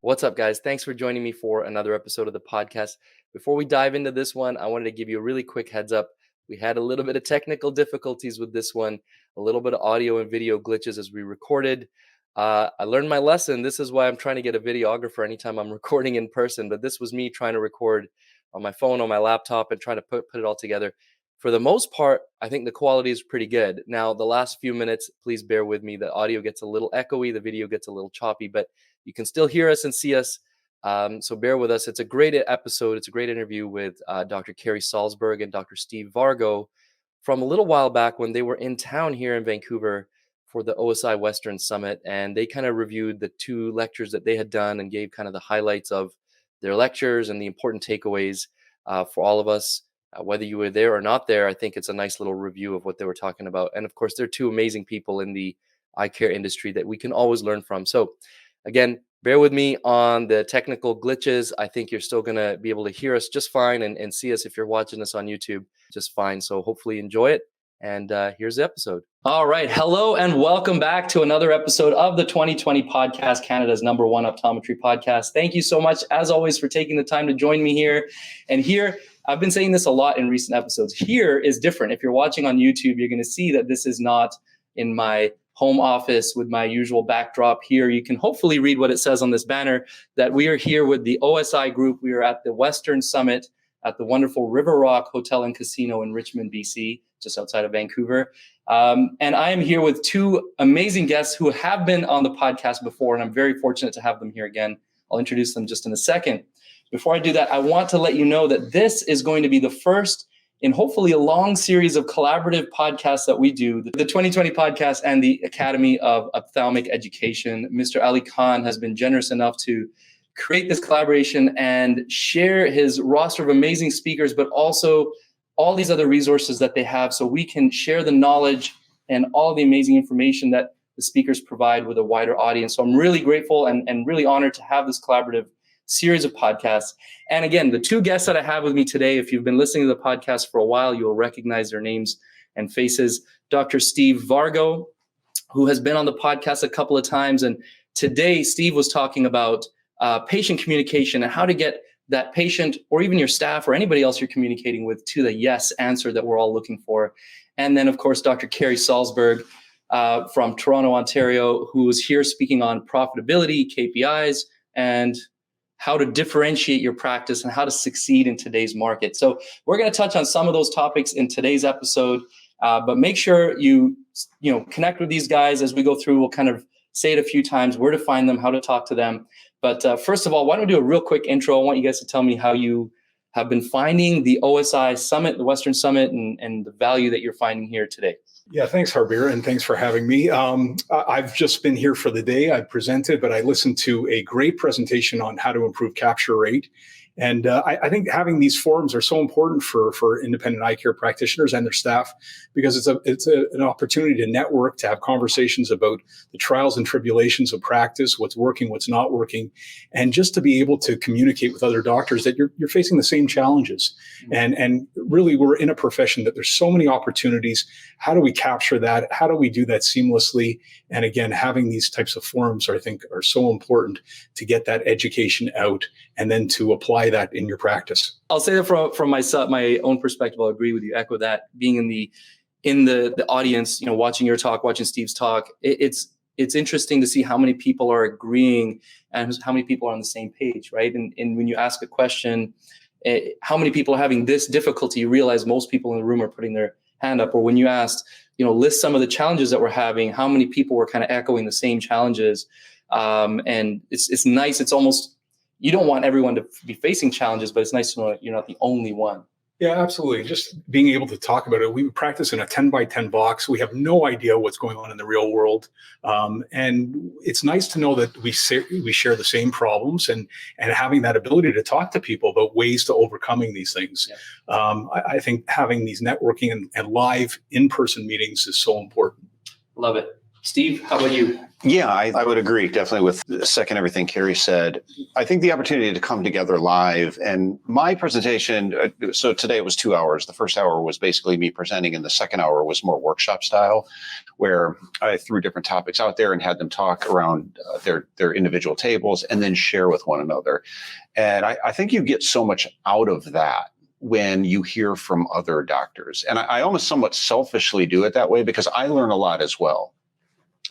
What's up, guys? Thanks for joining me for another episode of the podcast. Before we dive into this one, I wanted to give you a really quick heads up. We had a little bit of technical difficulties with this one, a little bit of audio and video glitches as we recorded. I learned my lesson. This is why I'm trying to get a videographer anytime I'm recording in person, but this was me trying to record on my phone, on my laptop, and trying to put it all together. For the most part, I think the quality is pretty good. Now, the last few minutes, please bear with me. The audio gets a little echoey, the video gets a little choppy, but you can still hear us and see us. So bear with us. It's a great episode. It's a great interview with Dr. Kerry Salsberg and Dr. Steve Vargo from a little while back when they were in town here in Vancouver for the OSI Western Summit. And they kind of reviewed the two lectures that they had done and gave kind of the highlights of their lectures and the important takeaways for all of us. Whether you were there or not there, I think it's a nice little review of what they were talking about. And of course, they're two amazing people in the eye care industry that we can always learn from. So again, bear with me on the technical glitches. I think you're still going to be able to hear us just fine and see us if you're watching us on YouTube just fine. So hopefully enjoy it. And here's the episode. All right. Hello and welcome back to another episode of the 2020 podcast, Canada's #1 optometry podcast. Thank you so much, as always, for taking the time to join me here. And here, I've been saying this a lot in recent episodes. Here is different. If you're watching on YouTube, you're going to see that this is not in my home office with my usual backdrop here. You can hopefully read what it says on this banner, that we are here with the OSI group. We are at the Western Summit at the wonderful River Rock Hotel and Casino in Richmond, BC, just outside of Vancouver. And I am here with two amazing guests who have been on the podcast before, and I'm very fortunate to have them here again. I'll introduce them just in a second. Before I do that, I want to let you know that this is going to be the first in hopefully a long series of collaborative podcasts that we do, the 2020 podcast and the Academy of Ophthalmic Education. Mr. Ali Khan has been generous enough to create this collaboration and share his roster of amazing speakers, but also all these other resources that they have so we can share the knowledge and all the amazing information that the speakers provide with a wider audience. So I'm really grateful and really honored to have this collaborative series of podcasts. And again, the two guests that I have with me today, if you've been listening to the podcast for a while, you'll recognize their names and faces. Dr. Steve Vargo, who has been on the podcast a couple of times. And today, Steve was talking about patient communication and how to get that patient or even your staff or anybody else you're communicating with to the yes answer that we're all looking for. And then, of course, Dr. Kerry Salsberg from Toronto, Ontario, who is here speaking on profitability, KPIs, and how to differentiate your practice and how to succeed in today's market. So we're going to touch on some of those topics in today's episode, but make sure you connect with these guys as we go through. We'll kind of say it a few times, where to find them, how to talk to them. But first of all, why don't we do a real quick intro? I want you guys to tell me how you have been finding the OSI Summit, the Western Summit, and the value that you're finding here today. Yeah, thanks, Harbir, and thanks for having me. I've just been here for the day. I presented, but I listened to a great presentation on how to improve capture rate. And I think having these forums are so important for independent eye care practitioners and their staff, because it's an opportunity to network, to have conversations about the trials and tribulations of practice, what's working, what's not working, and just to be able to communicate with other doctors that you're facing the same challenges. Mm-hmm. And really, we're in a profession that there's so many opportunities. How do we capture that? How do we do that seamlessly? And again, having these types of forums, I think, are so important to get that education out and then to apply that in your practice. I'll say that from myself, my own perspective, I'll agree with you, echo that. Being in the audience, watching your talk, watching Steve's talk, it's interesting to see how many people are agreeing and how many people are on the same page, right? And when you ask a question, how many people are having this difficulty, you realize most people in the room are putting their hand up. Or when you asked, list some of the challenges that we're having, how many people were kind of echoing the same challenges. And it's nice. It's almost, you don't want everyone to be facing challenges, but it's nice to know that you're not the only one. Yeah, absolutely. Just being able to talk about it. We practice in a 10 by 10 box. We have no idea what's going on in the real world. And it's nice to know that we share the same problems and having that ability to talk to people about ways to overcoming these things. Yeah. I think having these networking and live in-person meetings is so important. Love it. Steve, how about you? Yeah, I would agree definitely with second everything Kerry said. I think the opportunity to come together live and my presentation, so today it was 2 hours. The first hour was basically me presenting and the second hour was more workshop style where I threw different topics out there and had them talk around their individual tables and then share with one another. And I think you get so much out of that when you hear from other doctors. And I almost somewhat selfishly do it that way because I learn a lot as well.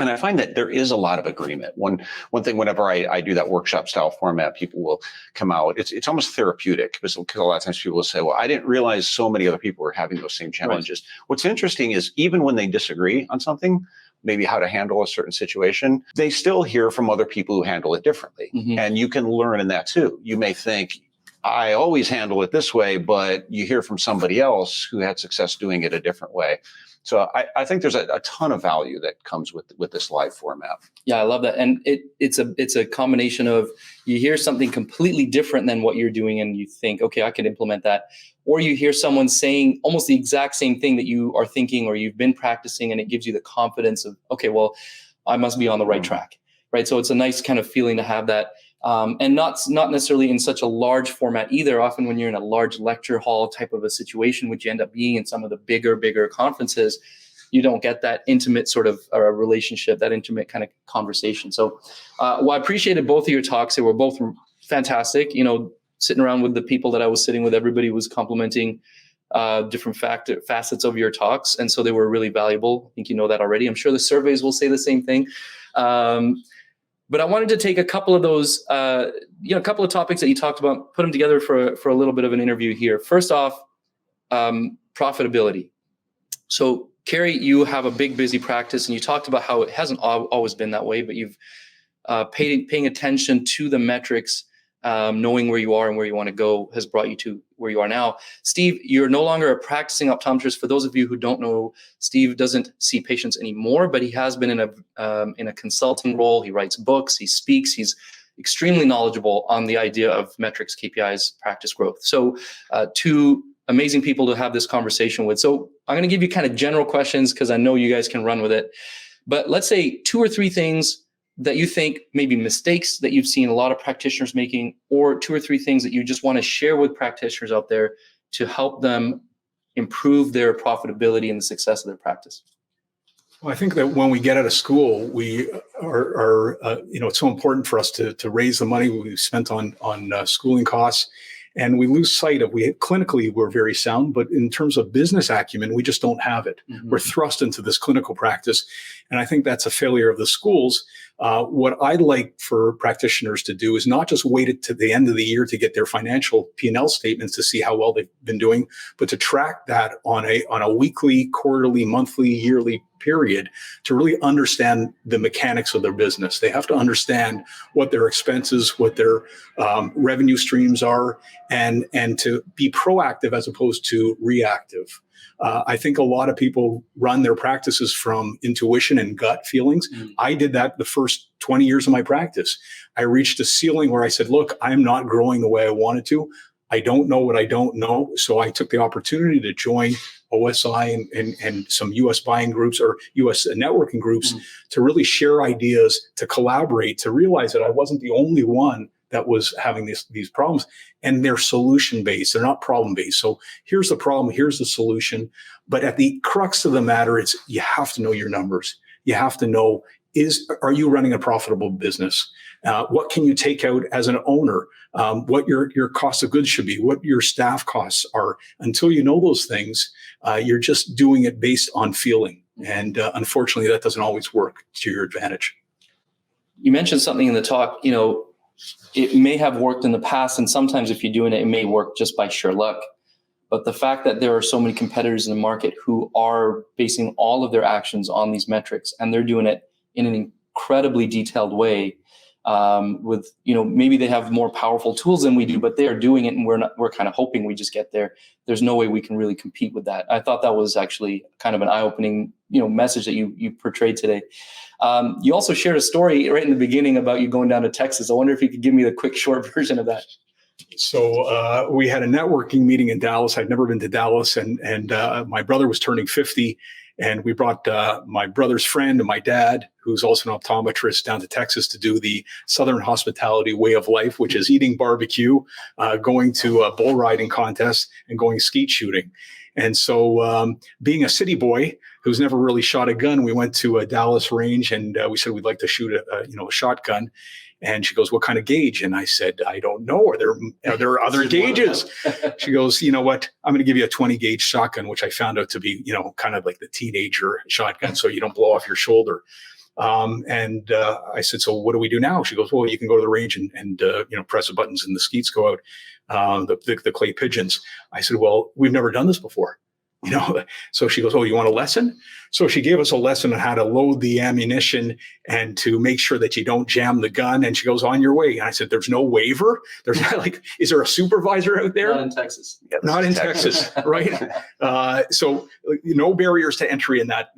And I find that there is a lot of agreement. One thing, whenever I do that workshop style format, people will come out. It's almost therapeutic because a lot of times people will say, well, I didn't realize so many other people were having those same challenges. Right. What's interesting is even when they disagree on something, maybe how to handle a certain situation, they still hear from other people who handle it differently. Mm-hmm. And you can learn in that too. You may think, I always handle it this way, but you hear from somebody else who had success doing it a different way. So I think there's a ton of value that comes with this live format. Yeah, I love that. And it's a combination of you hear something completely different than what you're doing and you think, okay, I can implement that. Or you hear someone saying almost the exact same thing that you are thinking or you've been practicing, and it gives you the confidence of, okay, well, I must be on the right track, right? So it's a nice kind of feeling to have that. And not necessarily in such a large format either. Often when you're in a large lecture hall type of a situation, which you end up being in some of the bigger conferences, you don't get that intimate sort of relationship, that intimate kind of conversation. So I appreciated both of your talks. They were both fantastic. You know, sitting around with the people that I was sitting with, everybody was complimenting different facets of your talks. And so they were really valuable. I think you know that already. I'm sure the surveys will say the same thing. But I wanted to take a couple of those, a couple of topics that you talked about, put them together for a little bit of an interview here. First off, profitability. So, Kerry, you have a big, busy practice, and you talked about how it hasn't always been that way, but you've paying attention to the metrics, knowing where you are and where you want to go has brought you to where you are now. Steve, you're no longer a practicing optometrist. For those of you who don't know, Steve doesn't see patients anymore, but he has been in a consulting role. He writes books, he speaks, he's extremely knowledgeable on the idea of metrics, KPIs, practice growth. So two amazing people to have this conversation with. So I'm going to give you kind of general questions because I know you guys can run with it. But let's say 2 or 3 things that you think maybe mistakes that you've seen a lot of practitioners making, or 2 or 3 things that you just want to share with practitioners out there to help them improve their profitability and the success of their practice? Well, I think that when we get out of school, we are it's so important for us to raise the money we've spent on schooling costs. And we lose sight of, clinically, we're very sound, but in terms of business acumen, we just don't have it. Mm-hmm. We're thrust into this clinical practice. And I think that's a failure of the schools. What I'd like for practitioners to do is not just wait it to the end of the year to get their financial P&L statements to see how well they've been doing, but to track that on a weekly, quarterly, monthly, yearly period to really understand the mechanics of their business. They have to understand what their expenses, what their revenue streams are, and to be proactive as opposed to reactive. I think a lot of people run their practices from intuition and gut feelings. Mm. I did that the first 20 years of my practice. I reached a ceiling where I said, look, I'm not growing the way I wanted to. I don't know what I don't know. So I took the opportunity to join OSI and some US buying groups or US networking groups to really share ideas, to collaborate, to realize that I wasn't the only one that was having these problems, and they're solution-based. They're not problem-based. So here's the problem, here's the solution. But at the crux of the matter, it's you have to know your numbers. You have to know, are you running a profitable business? What can you take out as an owner? What your cost of goods should be, what your staff costs are. Until you know those things, you're just doing it based on feeling. And unfortunately, that doesn't always work to your advantage. You mentioned something in the talk, it may have worked in the past, and sometimes if you're doing it, it may work just by sheer luck. But the fact that there are so many competitors in the market who are basing all of their actions on these metrics, and they're doing it in an incredibly detailed way, with, maybe they have more powerful tools than we do, but they are doing it, and we're kind of hoping we just get there. There's no way we can really compete with that. I thought that was actually kind of an eye-opening, message that you portrayed today. You also shared a story right in the beginning about you going down to Texas. I wonder if you could give me the quick, short version of that. So we had a networking meeting in Dallas. I'd never been to Dallas, and my brother was turning 50. And we brought my brother's friend and my dad, who's also an optometrist, down to Texas to do the Southern hospitality way of life, which is eating barbecue, going to bull riding contests, and going skeet shooting. And so being a city boy who's never really shot a gun, we went to a Dallas range, and we said we'd like to shoot a shotgun. And she goes, "What kind of gauge?" And I said, "I don't know. Are there other gauges?" She goes, "You know what? I'm going to give you a 20 gauge shotgun," which I found out to be, kind of like the teenager shotgun, so you don't blow off your shoulder. And I said, "So what do we do now?" She goes, "Well, you can go to the range and press the buttons and the skeets go out, the clay pigeons." I said, "Well, we've never done this before." So she goes, "Oh, you want a lesson?" So she gave us a lesson on how to load the ammunition and to make sure that you don't jam the gun. And she goes, "On your way." And I said, "There's no waiver. There's not is there a supervisor out there?" Not in Texas. Yeah, Not in Texas, right? So no barriers to entry in that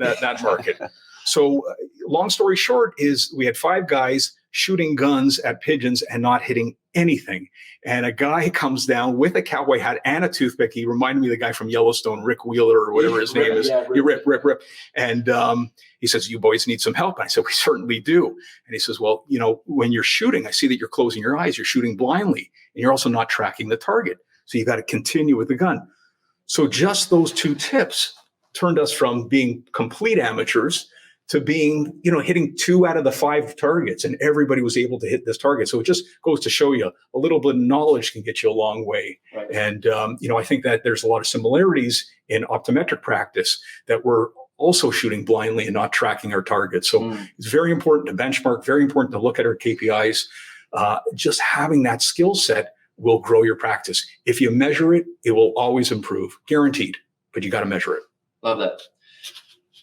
market. So long story short is we had 5 guys shooting guns at pigeons and not hitting anything. And a guy comes down with a cowboy hat and a toothpick. He reminded me of the guy from Yellowstone, Rick Wheeler or whatever his name is. Yeah, Rip. And he says, "You boys need some help." And I said, "We certainly do." And he says, "Well, when you're shooting, I see that you're closing your eyes. You're shooting blindly, and you're also not tracking the target. So you got to continue with the gun." So just those 2 tips turned us from being complete amateurs to being, hitting 2 out of the 5 targets, and everybody was able to hit this target. So it just goes to show you a little bit of knowledge can get you a long way. Right. And, I think that there's a lot of similarities in optometric practice that we're also shooting blindly and not tracking our targets. So it's very important to benchmark, very important to look at our KPIs. Just having that skill set will grow your practice. If you measure it, it will always improve, guaranteed, but you got to measure it. Love that.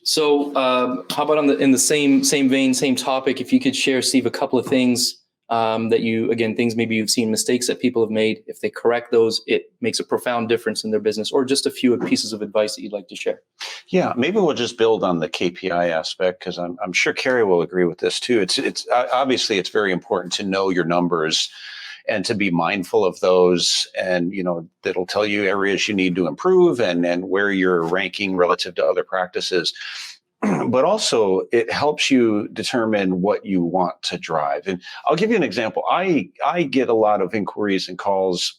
So how about in the same vein, same topic, if you could share, Steve, a couple of things things maybe you've seen, mistakes that people have made. If they correct those, it makes a profound difference in their business, or just a few pieces of advice that you'd like to share. Yeah, maybe we'll just build on the KPI aspect, because I'm sure Kerry will agree with this too. It's obviously it's very important to know your numbers and to be mindful of those, and that'll tell you areas you need to improve and where you're ranking relative to other practices. But also it helps you determine what you want to drive. And I'll give you an example. I get a lot of inquiries and calls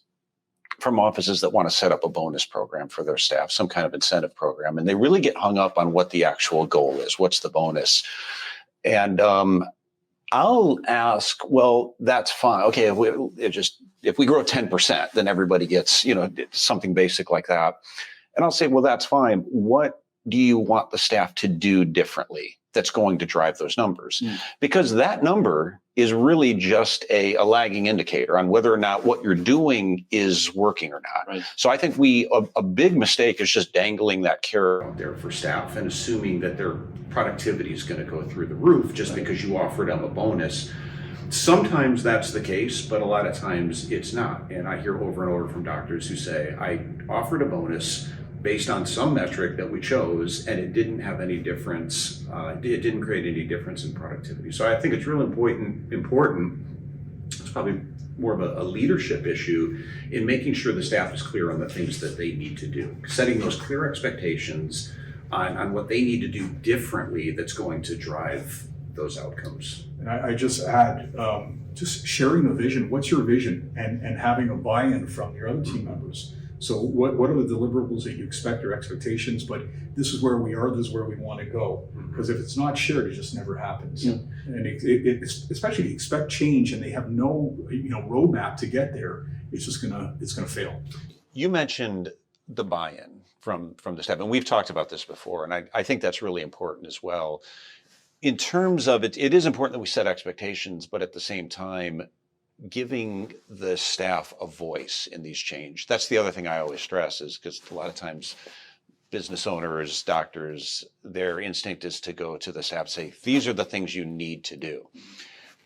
from offices that want to set up a bonus program for their staff, some kind of incentive program, and they really get hung up on what the actual goal is. What's the bonus? And I'll ask, well, that's fine. Okay, if we grow 10%, then everybody gets, something basic like that. And I'll say, well, that's fine. What do you want the staff to do differently that's going to drive those numbers? Because that number is really just a lagging indicator on whether or not what you're doing is working or not. Right. So I think a big mistake is just dangling that carrot out there for staff and assuming that their productivity is going to go through the roof just because you offered them a bonus. Sometimes that's the case, but a lot of times it's not. And I hear over and over from doctors who say, "I offered a bonus based on some metric that we chose, and it didn't have any difference. It didn't create any difference in productivity." So I think it's really important. It's probably more of a leadership issue in making sure the staff is clear on the things that they need to do, setting those clear expectations on what they need to do differently that's going to drive those outcomes. And I just add, just sharing the vision. What's your vision? And having a buy-in from your other team members. So what are the deliverables that you expect, your expectations? But this is where we are, this is where we want to go. Because if it's not shared, it just never happens. And especially if you expect change and they have no roadmap to get there, it's gonna fail. You mentioned the buy-in from the staff, and we've talked about this before, and I think that's really important as well. In terms of it is important that we set expectations, but at the same time, giving the staff a voice in these change. That's the other thing I always stress, is because a lot of times business owners, doctors, their instinct is to go to the staff, say, "These are the things you need to do."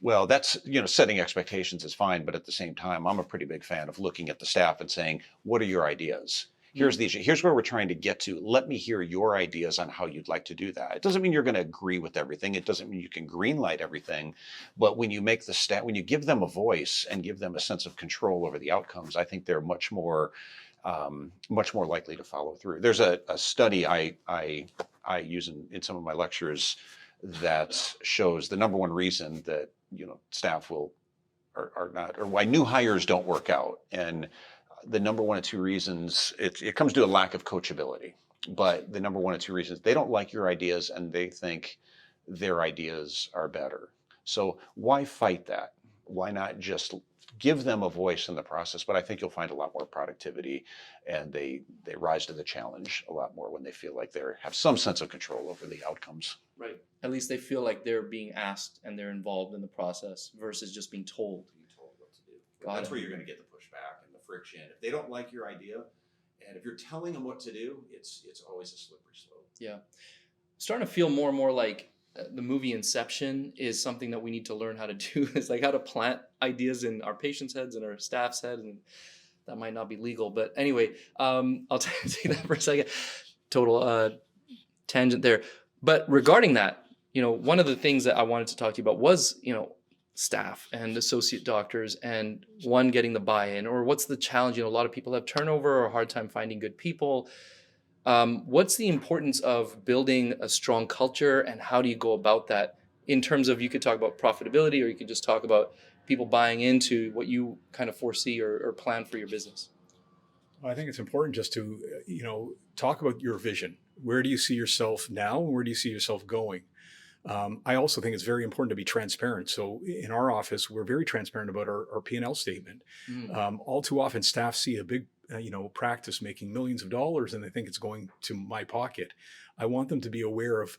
Well, that's, setting expectations is fine, but at the same time, I'm a pretty big fan of looking at the staff and saying, "What are your ideas? Here's where we're trying to get to. Let me hear your ideas on how you'd like to do that." It doesn't mean you're going to agree with everything. It doesn't mean you can greenlight everything. But when you make the staff, when you give them a voice and give them a sense of control over the outcomes, I think they're much more likely to follow through. There's a study I I use in some of my lectures that shows the number one reason that, staff are not, or why new hires don't work out. And the number one or two reasons, it comes to a lack of coachability. But the number one or two reasons, they don't like your ideas and they think their ideas are better. So why fight that? Why not just give them a voice in the process? But I think you'll find a lot more productivity, and they rise to the challenge a lot more when they feel like they have some sense of control over the outcomes. Right. At least they feel like they're being asked and they're involved in the process versus just being told. What to do. That's where you're going to get the pushback and the friction. If they don't like your idea, and if you're telling them what to do, it's always a slippery slope. Yeah. Starting to feel more and more like the movie Inception is something that we need to learn how to do. It's like how to plant ideas in our patients' heads and our staff's head, and that might not be legal. But anyway, I'll take that for a second. Total tangent there. But regarding that, one of the things that I wanted to talk to you about was, staff and associate doctors, and one, getting the buy-in, or what's the challenge? A lot of people have turnover or a hard time finding good people. What's the importance of building a strong culture, and how do you go about that in terms of, you could talk about profitability, or you could just talk about people buying into what you kind of foresee or plan for your business? I think it's important just to, talk about your vision. Where do you see yourself now, and where do you see yourself going? I also think it's very important to be transparent. So in our office, we're very transparent about our P&L statement. All too often, staff see a big, practice making millions of dollars, and they think it's going to my pocket. I want them to be aware of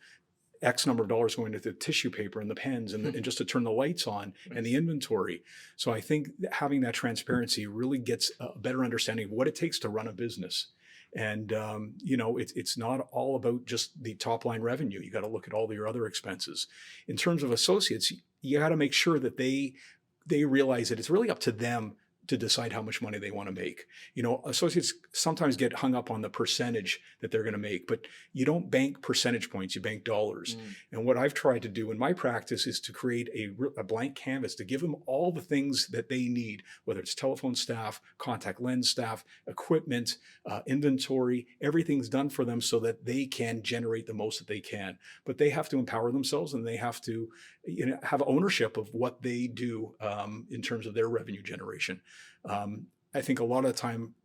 X number of dollars going to the tissue paper and the pens and just to turn the lights on and the inventory. So I think having that transparency really gets a better understanding of what it takes to run a business. And, it's not all about just the top line revenue. You got to look at all your other expenses. In terms of associates, you got to make sure that they realize that it's really up to them to decide how much money they want to make. Associates sometimes get hung up on the percentage that they're going to make, but you don't bank percentage points, you bank dollars. And what I've tried to do in my practice is to create a blank canvas to give them all the things that they need, whether it's telephone staff, contact lens staff, equipment, inventory, everything's done for them so that they can generate the most that they can. But they have to empower themselves, and they have to have ownership of what they do in terms of their revenue generation. I think a lot of the time,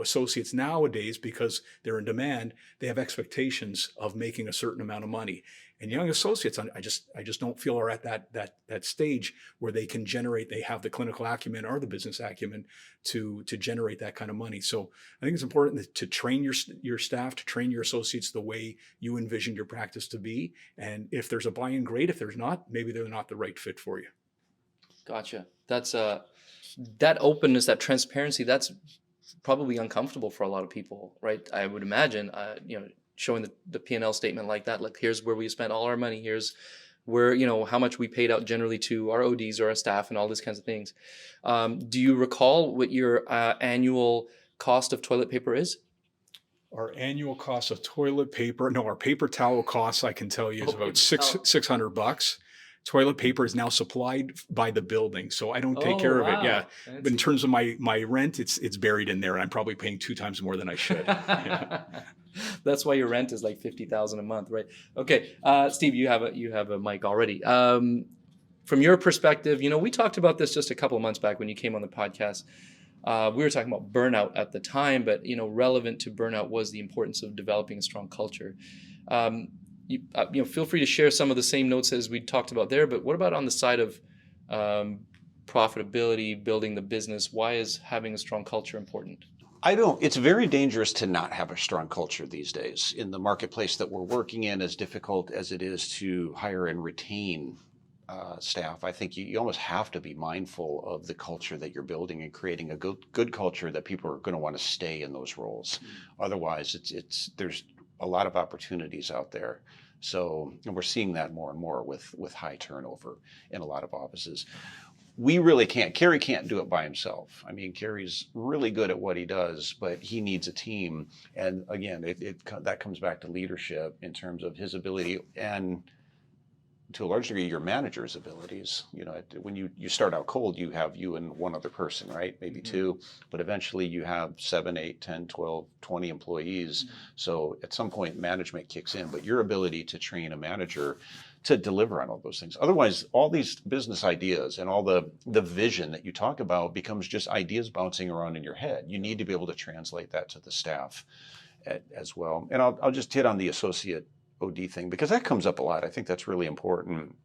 associates nowadays, because they're in demand, they have expectations of making a certain amount of money. And young associates, I just don't feel are at that stage where they can generate. They have the clinical acumen or the business acumen to generate that kind of money. So I think it's important to train your staff, to train your associates the way you envision your practice to be. And if there's a buy-in, great. If there's not, maybe they're not the right fit for you. Gotcha. That's that openness, that transparency, that's probably uncomfortable for a lot of people, right? I would imagine, showing the P&L statement like that, like, here's where we spent all our money, here's where, how much we paid out generally to our ODs or our staff and all these kinds of things. Do you recall what your annual cost of toilet paper is? Our annual cost of toilet paper, no, our paper towel costs, I can tell you, is about $600. Toilet paper is now supplied by the building, so I don't take care of it. Yeah, but in terms of my rent, it's buried in there, and I'm probably paying 2 times more than I should. Yeah. That's why your rent is like $50,000 a month, right? Okay, Steve, you have a mic already. From your perspective, we talked about this just a couple of months back when you came on the podcast. We were talking about burnout at the time, but relevant to burnout was the importance of developing a strong culture. Feel free to share some of the same notes as we talked about there, but what about on the side of profitability, building the business? Why is having a strong culture important? It's very dangerous to not have a strong culture these days. In the marketplace that we're working in, as difficult as it is to hire and retain staff, I think you almost have to be mindful of the culture that you're building and creating a good culture that people are going to want to stay in those roles. Otherwise, there's a lot of opportunities out there. So, and we're seeing that more and more with high turnover in a lot of offices. We really can't. Kerry can't do it by himself. I mean, Kerry's really good at what he does, but he needs a team. And again, that comes back to leadership in terms of his ability and to a large degree, your manager's abilities. You know, when you start out cold, you have you and one other person, right? Maybe two, but eventually you have 7, 8, 10, 12, 20 employees. So at some point, management kicks in, but your ability to train a manager to deliver on all those things. Otherwise, all these business ideas and all the vision that you talk about becomes just ideas bouncing around in your head. You need to be able to translate that to the staff as well. And I'll just hit on the associate OD thing because that comes up a lot. I think that's really important.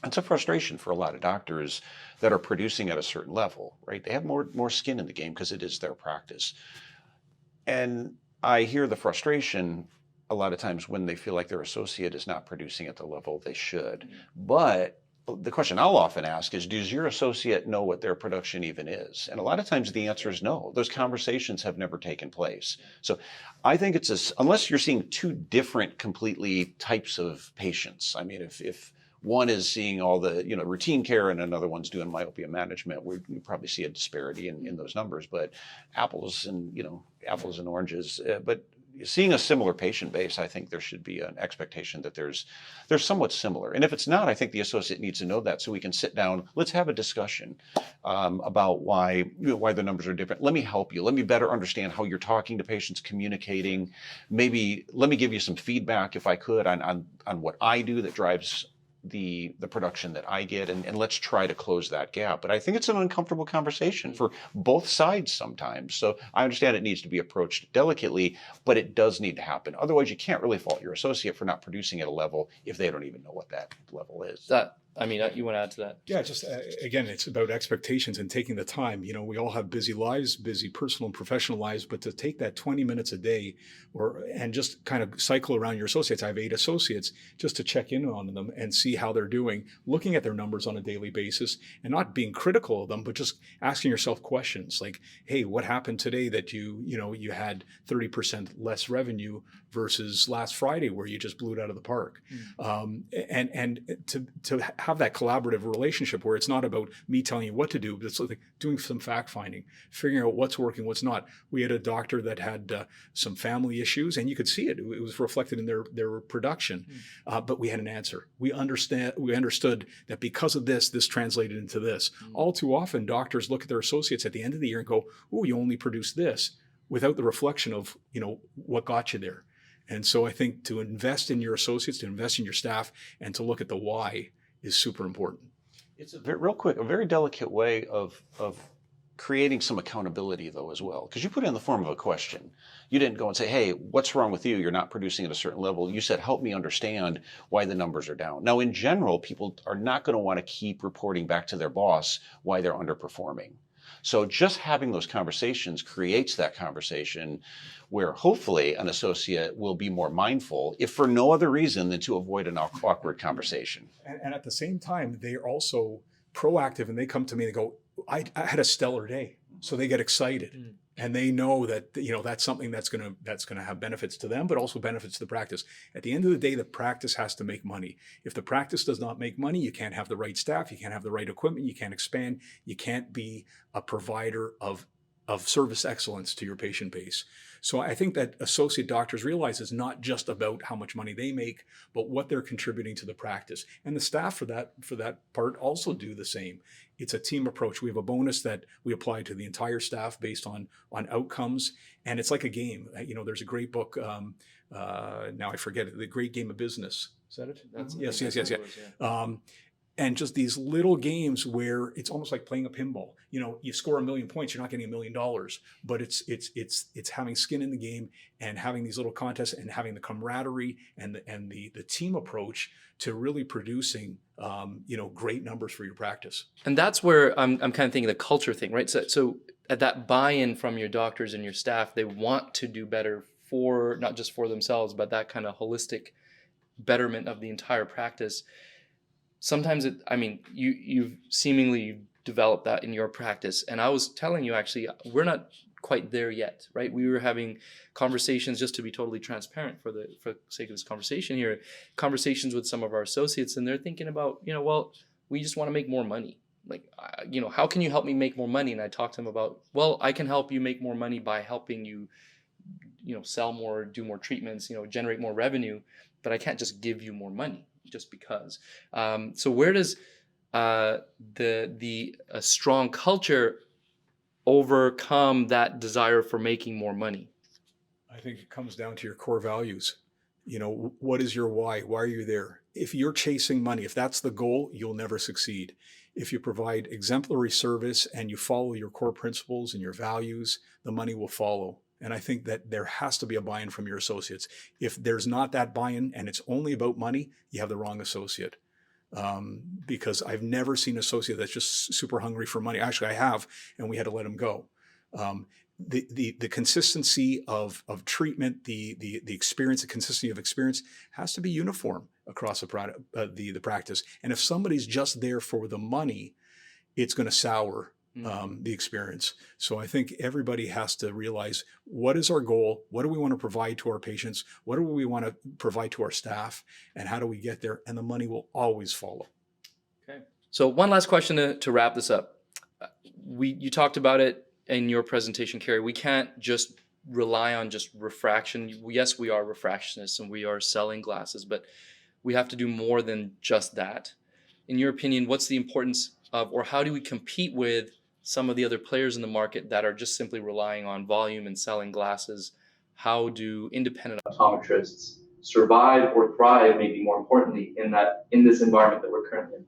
It's a frustration for a lot of doctors that are producing at a certain level, right? They have more skin in the game because it is their practice. And I hear the frustration a lot of times when they feel like their associate is not producing at the level they should. But the question I'll often ask is, does your associate know what their production even is? And a lot of times the answer is no. Those conversations have never taken place. So I think unless you're seeing two different completely types of patients. I mean, if one is seeing all the routine care and another one's doing myopia management, we probably see a disparity in those numbers. But apples and oranges. But seeing a similar patient base, I think there should be an expectation that there's somewhat similar. And if it's not, I think the associate needs to know that so we can sit down. Let's have a discussion about why the numbers are different. Let me help you. Let me better understand how you're talking to patients, communicating. Maybe let me give you some feedback if I could on what I do that drives the production that I get, and let's try to close that gap. But I think it's an uncomfortable conversation for both sides sometimes. So I understand it needs to be approached delicately, but it does need to happen. Otherwise, you can't really fault your associate for not producing at a level if they don't even know what that level is. You want to add to that? Yeah, just again, it's about expectations and taking the time. We all have busy lives, busy personal and professional lives, but to take that 20 minutes a day and just kind of cycle around your associates. I have 8 associates, just to check in on them and see how they're doing, looking at their numbers on a daily basis and not being critical of them, but just asking yourself questions like, hey, what happened today that you had 30% less revenue versus last Friday where you just blew it out of the park? And to have that collaborative relationship where it's not about me telling you what to do, but it's like doing some fact finding, figuring out what's working, what's not. We had a doctor that had some family issues, and you could see it. It was reflected in their production, but we had an answer. We understood that because of this translated into this. All too often, doctors look at their associates at the end of the year and go, "Oh, you only produced this," without the reflection of what got you there. And so I think to invest in your associates, to invest in your staff, and to look at the why is super important. It's a very delicate way of creating some accountability though as well, because you put it in the form of a question. You didn't go and say, "Hey, what's wrong with you? You're not producing at a certain level." You said, "Help me understand why the numbers are down." Now, in general, people are not going to want to keep reporting back to their boss why they're underperforming. So just having those conversations creates that conversation where hopefully an associate will be more mindful, if for no other reason than to avoid an awkward conversation. And at the same time, they're also proactive, and they come to me and they go, I had a stellar day. So they get excited. And they know that that's something that's gonna have benefits to them, but also benefits to the practice. At the end of the day, the practice has to make money. If the practice does not make money, you can't have the right staff, you can't have the right equipment, you can't expand, you can't be a provider of service excellence to your patient base. So I think that associate doctors realize it's not just about how much money they make, but what they're contributing to the practice. And the staff for that part also do the same. It's a team approach. We have a bonus that we apply to the entire staff based on outcomes. And it's like a game. There's a great book, now I forget it, The Great Game of Business. Is that it? Yes. And just these little games where it's almost like playing a pinball. You score 1 million points, you're not getting $1 million, but it's having skin in the game and having these little contests and having the camaraderie and the team approach to really producing great numbers for your practice. And that's where I'm kind of thinking the culture thing, right? So at that buy-in from your doctors and your staff, they want to do better for not just for themselves, but that kind of holistic betterment of the entire practice. Sometimes you've seemingly developed that in your practice. And I was telling you, actually, we're not quite there yet, right? We were having conversations, just to be totally transparent for the sake of this conversation here, conversations with some of our associates, and they're thinking about, well, we just want to make more money. Like, how can you help me make more money? And I talked to them about, well, I can help you make more money by helping you, sell more, do more treatments, generate more revenue, but I can't just give you more money. just because. So where does the a strong culture overcome that desire for making more money? I think it comes down to your core values. What is your why? Why are you there? If you're chasing money, if that's the goal, you'll never succeed. If you provide exemplary service and you follow your core principles and your values, the money will follow. And I think that there has to be a buy-in from your associates. If there's not that buy-in and it's only about money, you have the wrong associate. Because I've never seen an associate that's just super hungry for money. Actually, I have, and we had to let him go. The consistency of treatment, the experience, the consistency of experience has to be uniform across the practice. And if somebody's just there for the money, it's going to sour the experience. So I think everybody has to realize, what is our goal? What do we want to provide to our patients? What do we want to provide to our staff? And how do we get there? And the money will always follow. Okay. So one last question to wrap this up. You talked about it in your presentation, Kerry. We can't just rely on just refraction. Yes, we are refractionists and we are selling glasses, but we have to do more than just that. In your opinion, what's the importance of, or how do we compete with some of the other players in the market that are just simply relying on volume and selling glasses? How do independent optometrists survive or thrive, maybe more importantly, in this environment that we're currently in?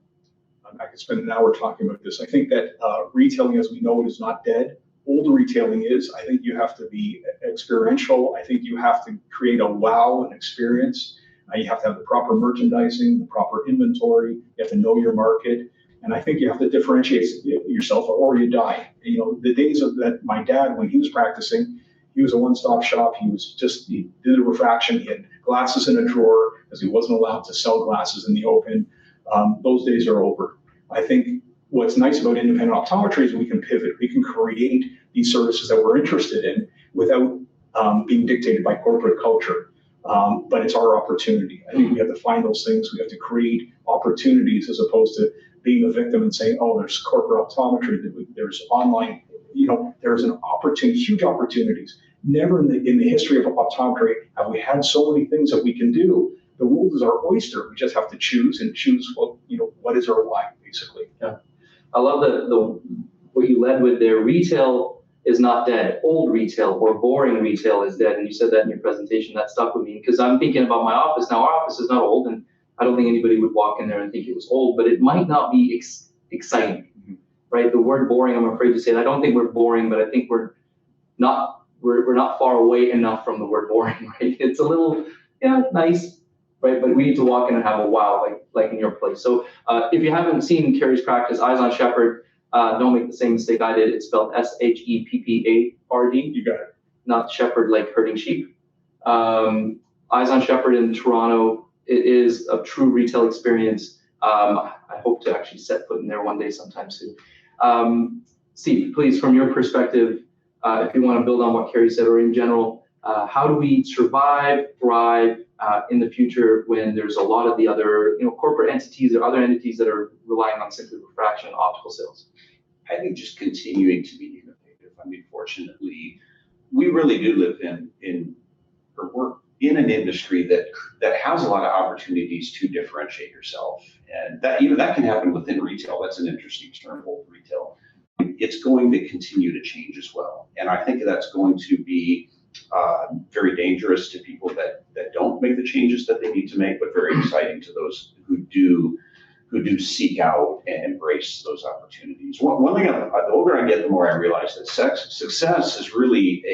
I could spend an hour talking about this. I think that retailing as we know it is not dead. Older retailing is. I think you have to be experiential. I think you have to create a wow and experience. You have to have the proper merchandising, the proper inventory. You have to know your market. And I think you have to differentiate yourself or you die. The days of that, my dad, when he was practicing, he was a one-stop shop. He did a refraction. He had glasses in a drawer because he wasn't allowed to sell glasses in the open. Those days are over. I think what's nice about independent optometry is we can pivot. We can create these services that we're interested in without being dictated by corporate culture. But it's our opportunity. I think we have to find those things. We have to create opportunities as opposed to being a victim and saying, oh, there's corporate optometry, there's online, there's an opportunity, huge opportunities. Never in the history of optometry have we had so many things that we can do. The world is our oyster. We just have to choose what is our why, basically. Yeah. I love the what you led with there. Retail is not dead. Old retail or boring retail is dead. And you said that in your presentation. That stuck with me because I'm thinking about my office. Now, our office is not old, and I don't think anybody would walk in there and think it was old, but it might not be exciting, right? The word boring, I'm afraid to say that. I don't think we're boring, but I think we're not far away enough from the word boring, right? It's a little, nice, right? But we need to walk in and have a wow, like in your place. So if you haven't seen Kerry's practice, Eyes on Shepherd, don't make the same mistake I did. It's spelled Shephard. You got it. Not shepherd like herding sheep. Eyes on Shepherd in Toronto. It is a true retail experience. I hope to actually set foot in there one day sometime soon. Steve, please, from your perspective, if you want to build on what Kerry said or in general, how do we survive, thrive in the future when there's a lot of the other corporate entities or other entities that are relying on simply refraction optical sales? I think just continuing to be innovative. I mean, fortunately, we really do live or work in an industry that has a lot of opportunities to differentiate yourself. And that can happen within retail. That's an interesting term, old retail. It's going to continue to change as well. And I think that's going to be very dangerous to people that don't make the changes that they need to make, but very exciting to those who do seek out and embrace those opportunities. One thing, the older I get, the more I realize that success is really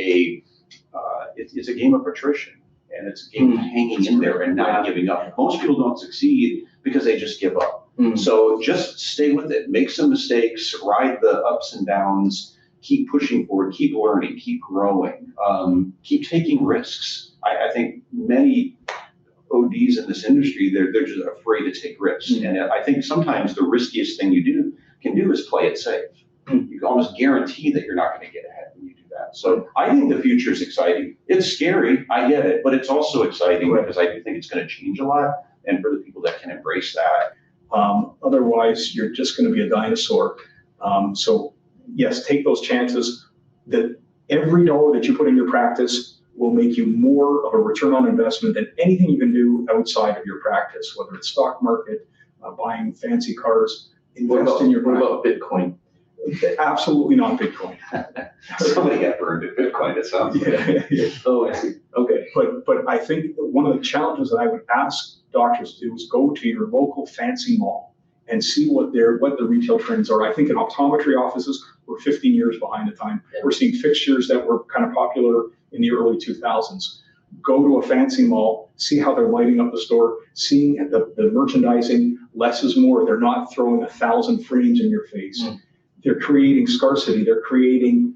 it's a game of attrition. And it's a game of hanging in there and not giving up. Most people don't succeed because they just give up. So just stay with it. Make some mistakes, ride the ups and downs, keep pushing forward, keep learning, keep growing, keep taking risks. I think many ODs in this industry, they're just afraid to take risks. And I think sometimes the riskiest thing you can do is play it safe. You can almost guarantee that you're not going to get ahead when you do that. So I think the future is exciting. It's scary, I get it, but it's also exciting because I do think it's going to change a lot. And for the people that can embrace that. Otherwise, you're just going to be a dinosaur. So yes, take those chances. That every dollar that you put in your practice, will make you more of a return on investment than anything you can do outside of your practice, whether it's stock market, buying fancy cars, invest in your What practice. about Bitcoin? Absolutely not Bitcoin. Somebody got burned at Bitcoin, it sounds like. Yeah. Oh, I see. Okay, but I think one of the challenges that I would ask doctors to do is go to your local fancy mall and see what the retail trends are. I think in optometry offices, we're 15 years behind the time. Yeah. We're seeing fixtures that were kind of popular in the early 2000s. Go to a fancy mall, see how they're lighting up the store, seeing the merchandising. Less is more. They're not throwing 1,000 frames in your face. They're creating scarcity. They're creating,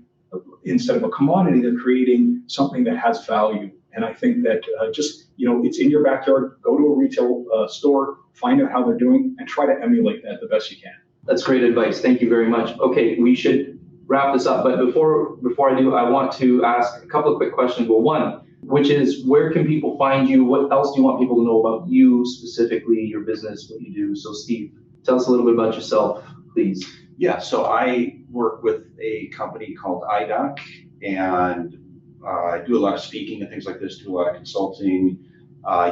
instead of a commodity, they're creating something that has value. And I think that it's in your backyard. Go to a retail store, find out how they're doing, and try to emulate that the best you can. That's great advice. Thank you very much. Okay, we should wrap this up. But before I do, I want to ask a couple of quick questions. Well, one, which is, where can people find you? What else do you want people to know about you, specifically your business, what you do? So Steve, tell us a little bit about yourself, please. Yeah, so I work with a company called iDoc, and I do a lot of speaking and things like this, do a lot of consulting.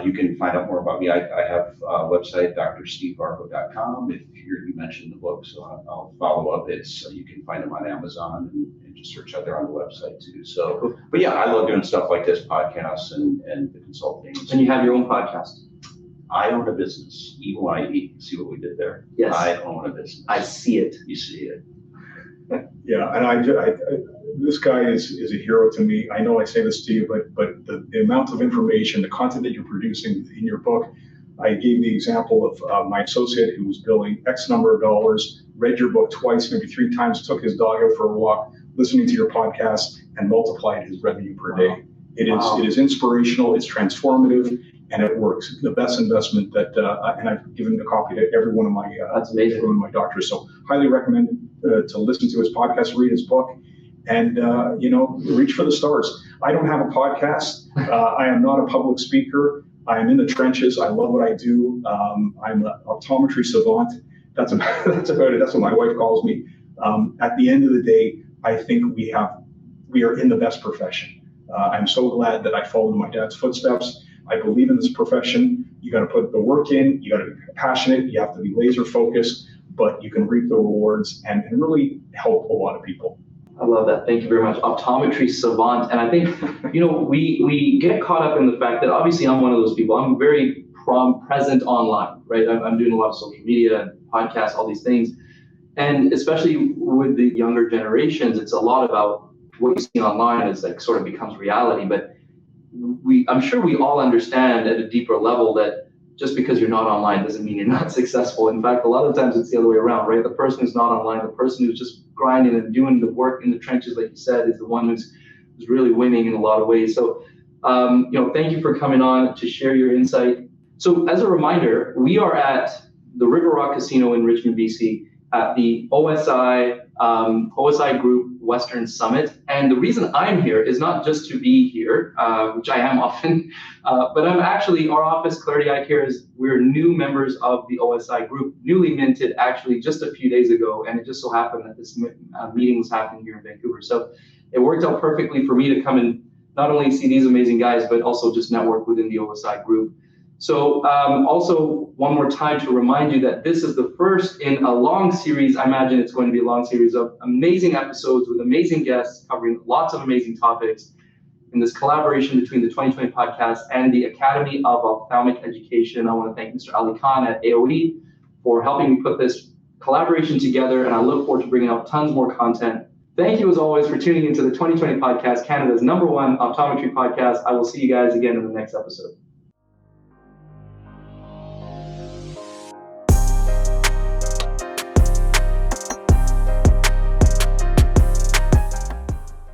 You can find out more about me. I have a website, drstevevargo.com. If you mentioned the book, so I'll follow up. You can find them on Amazon and just search out there on the website too. So, but yeah, I love doing stuff like this, podcasts and the consulting. And you have your own podcast. I own a business, EYE. See what we did there? Yes. I own a business. I see it. You see it. Yeah, and this guy is a hero to me. I know I say this to you, but the amount of information, the content that you're producing in your book, I gave the example of my associate who was billing X number of dollars, read your book twice, maybe 3 times, took his dog out for a walk, listening to your podcast, and multiplied his revenue per day. It is inspirational, it's transformative, and it works. The best investment and I've given the copy to every one of my That's amazing. every one of my doctors. So highly recommend to listen to his podcast, read his book, and reach for the stars. I don't have a podcast. I am not a public speaker. I am in the trenches. I love what I do. I'm an optometry savant. That's about it. That's what my wife calls me. At the end of the day, I think we are in the best profession. I'm so glad that I followed in my dad's footsteps. I believe in this profession. You got to put the work in. You got to be passionate. You have to be laser focused, but you can reap the rewards and really help a lot of people. I love that. Thank you very much. Optometry savant. And I think, we get caught up in the fact that obviously I'm one of those people. I'm very present online, right? I'm doing a lot of social media and podcasts, all these things. And especially with the younger generations, it's a lot about what you see online is like sort of becomes reality. But I'm sure we all understand at a deeper level that just because you're not online doesn't mean you're not successful. In fact, a lot of times it's the other way around, right? The person who's not online, the person who's just grinding and doing the work in the trenches, like you said, is the one who's really winning in a lot of ways. So, thank you for coming on to share your insight. So as a reminder, we are at the River Rock Casino in Richmond, BC at the OSI Group Western Summit. And the reason I'm here is not just to be here, which I am often, but I'm actually, our office, Clarity Eye Care, we're new members of the OSI Group, newly minted actually just a few days ago. And it just so happened that this meeting was happening here in Vancouver. So it worked out perfectly for me to come and not only see these amazing guys, but also just network within the OSI Group. So also one more time to remind you that this is the first in a long series. I imagine it's going to be a long series of amazing episodes with amazing guests covering lots of amazing topics in this collaboration between the 2020 podcast and the Academy of Ophthalmic Education. I want to thank Mr. Ali Khan at AOE for helping me put this collaboration together, and I look forward to bringing out tons more content. Thank you as always for tuning into the 2020 podcast, Canada's #1 optometry podcast. I will see you guys again in the next episode.